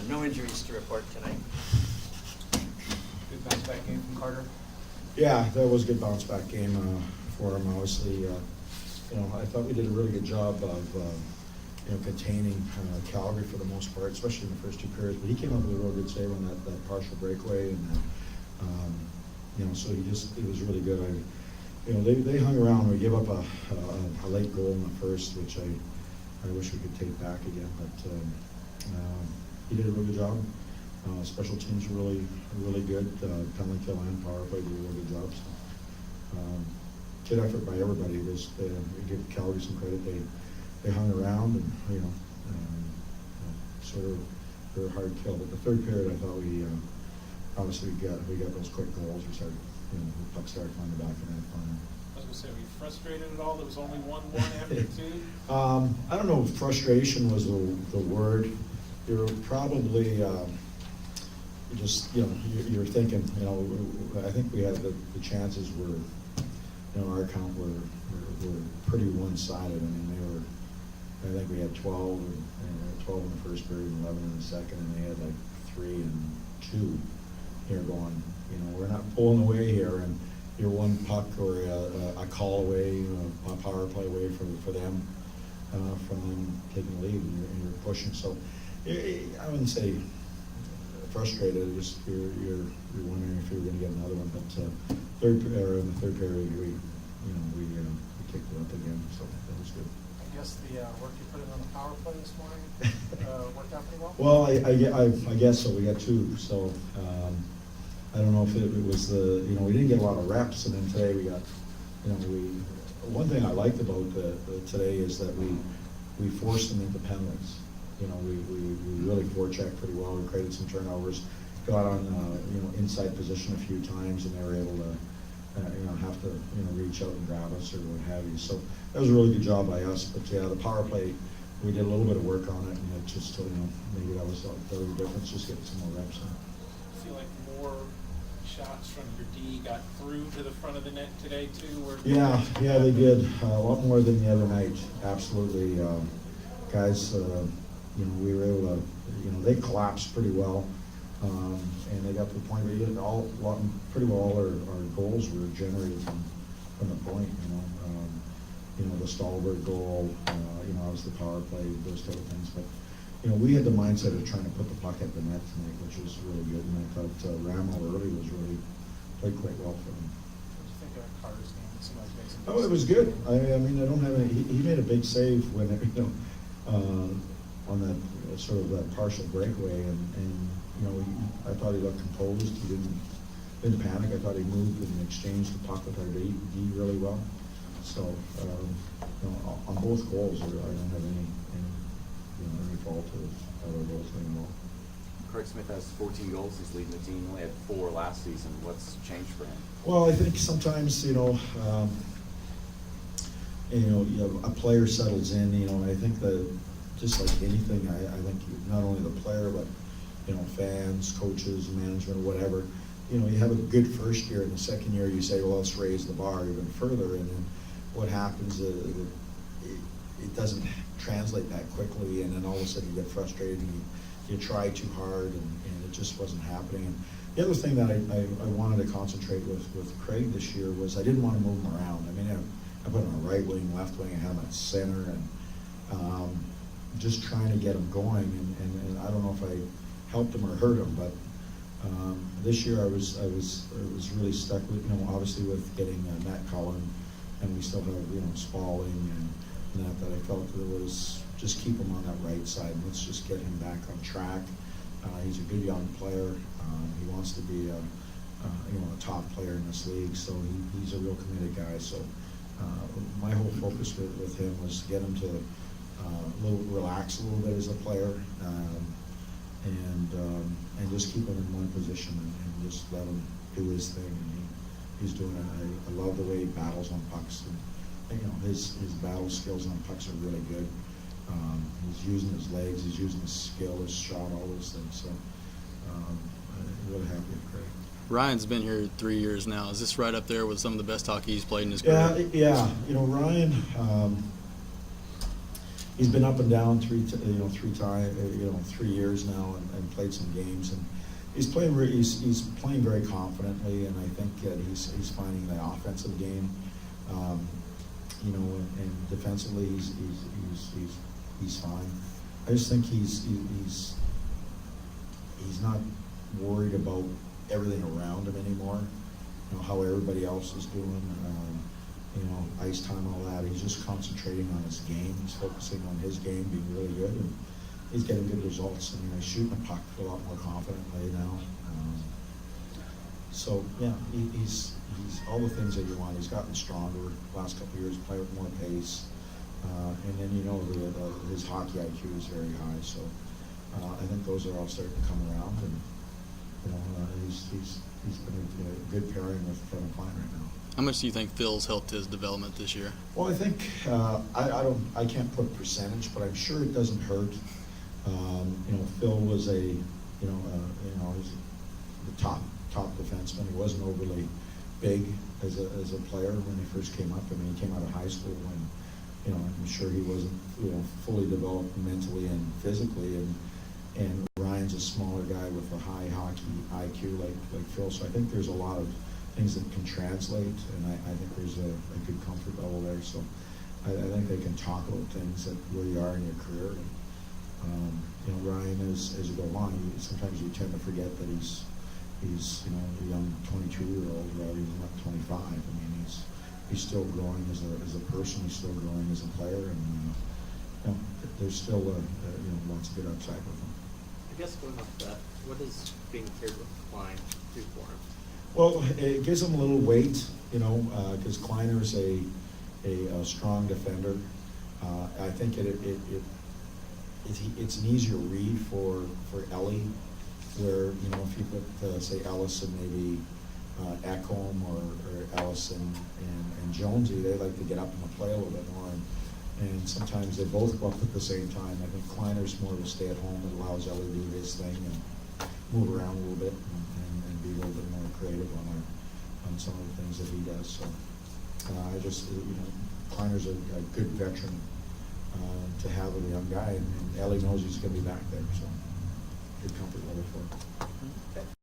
No injuries to report tonight. Good bounce back game from Carter. Yeah, that was a good bounce back game for him. Obviously, I thought we did a really good job of containing Calgary for the most part, especially in the first two periods. But he came up with a real good save on that partial breakaway, and so he was really good. They hung around. We gave up a late goal in the first, which I wish we could take back again. But he did a really good job. Special teams were really good. Penalty kill and power play did a really good job. So, good effort by everybody. We give Calgary some credit. They hung around and sort of were a hard kill. But the third period, I thought we obviously we got those quick goals. We started, the puck started flying the back of the net. I was going to say, were you frustrated at all? There was only 1-1 after two. I don't know if frustration was the word. You're probably you're thinking, I think we had the chances were, our count were pretty one-sided. I mean, I think we had 12 in the first period and 11 in the second, and they had like 3 and 2 here going, we're not pulling away here, and you're one puck or a call away, a power play away for them, from them taking the lead, and you're pushing. So I wouldn't say frustrated. Just you're wondering if you're going to get another one. But in the third period, we kicked it up again, so that was good. I guess the work you put in on the power play this morning worked out pretty well? Well, I guess so. We got 2. So I don't know if it was we didn't get a lot of reps, and then today we got, one thing I liked about today is that we forced them into penalties. We really forechecked pretty well. We created some turnovers, got on inside position a few times, and they were able to have to reach out and grab us or what have you. So that was a really good job by us. But yeah, the power play, we did a little bit of work on it, and it just maybe that was the difference, just getting some more reps in. I feel like more shots from your D got through to the front of the net today too. Yeah, they did a lot more than the other night. Absolutely, guys. We were able to, they collapsed pretty well, and they got to the point where pretty well all our goals were generated from the point. The Stallberg goal, obviously the power play, those type of things. But we had the mindset of trying to put the puck at the net tonight, which was really good. And I thought Ramo early played quite well for them. What do you think of Carter's game? It seemed like he made some Oh, it was good. I mean, I don't have any. He made a big save when on that sort of that partial breakaway, and I thought he looked composed. He didn't panic. I thought he moved and exchanged the puck with our D really well. So on both goals, I don't have any fault of our goals anymore. Craig Smith has 14 goals. He's leading the team. He only had 4 last season. What's changed for him? Well, I think sometimes a player settles in. I think that just like anything, I think not only the player but fans, coaches, management, whatever. You have a good first year, and the second year you say, well, let's raise the bar even further, and then what happens is it doesn't translate that quickly, and then all of a sudden you get frustrated and you try too hard, and it just wasn't happening. And the other thing that I wanted to concentrate with Craig this year was I didn't want to move him around. I mean, I put him on right wing, left wing, I had him at center, and just trying to get him going. And I don't know if I helped him or hurt him, but this year I was really stuck with obviously with getting Matt Cullen, and we still have Spaulding and that I felt that it was just keep him on that right side. Let's just get him back on track. He's a good young player. He wants to be a top player in this league, so he's a real committed guy. So my whole focus with him was to get him to relax a little bit as a player, and just keep him in one position and just let him do his thing. And he's doing it. I love the way he battles on pucks. And, his battle skills on pucks are really good. He's using his legs, he's using his skill, his shot, all those things. So I'm really happy with Craig. Ryan's been here 3 years now. Is this right up there with some of the best hockey he's played in his career? Yeah. Ryan, he's been up and down 3 years now and played some games, and he's playing he's playing very confidently, and I think that he's finding the offensive game, you know, and defensively he's fine. I just think he's not worried about everything around him anymore. You know, how everybody else is doing, you know, ice time, all that. He's just concentrating on his game. He's focusing on his game, being really good, and he's getting good results. I mean, he's shooting a puck a lot more confidently now. So yeah, he's all the things that you want. He's gotten stronger last couple of years, play with more pace, and then you know his hockey IQ is very high. So I think those are all starting to come around, and you know he's been a good pairing with Kevin Klein right now. How much do you think Phil's helped his development this year? Well, I think I can't put a percentage, but I'm sure it doesn't hurt. You know, Phil was he's the top defenseman. He wasn't overly big as a player when he first came up. I mean, he came out of high school and, you know, I'm sure he wasn't, you know, fully developed mentally and physically. And Ryan's a smaller guy with a high hockey IQ like Phil. So I think there's a lot of things that can translate, and I think there's a good comfort level there. So I think they can talk about things that where you are in your career. And, you know, Ryan, as you go along, sometimes you tend to forget that he's you know, a young 22-year-old, right? He's not 25. I mean, he's still growing as a person. He's still growing as a player, and you know, there's still you know, lots of good upside with him. I guess going off that, what does being paired with Klein do for him? Well, it gives him a little weight, you know, because Kleiner's a strong defender. I think it's an easier read for Ellie, where, you know, if you put say Ellis and maybe Ekholm or Ellison and Jonesy, they like to get up and play a little bit more, and sometimes they both go up at the same time. I think Kleiner's more of a stay-at-home that allows Ellie to do his thing and move around a little bit and be a little bit more creative on some of the things that he does. So I just, you know, Kleiner's a good veteran to have with a young guy, and Ellie knows he's going to be back there, so good comfort level for him.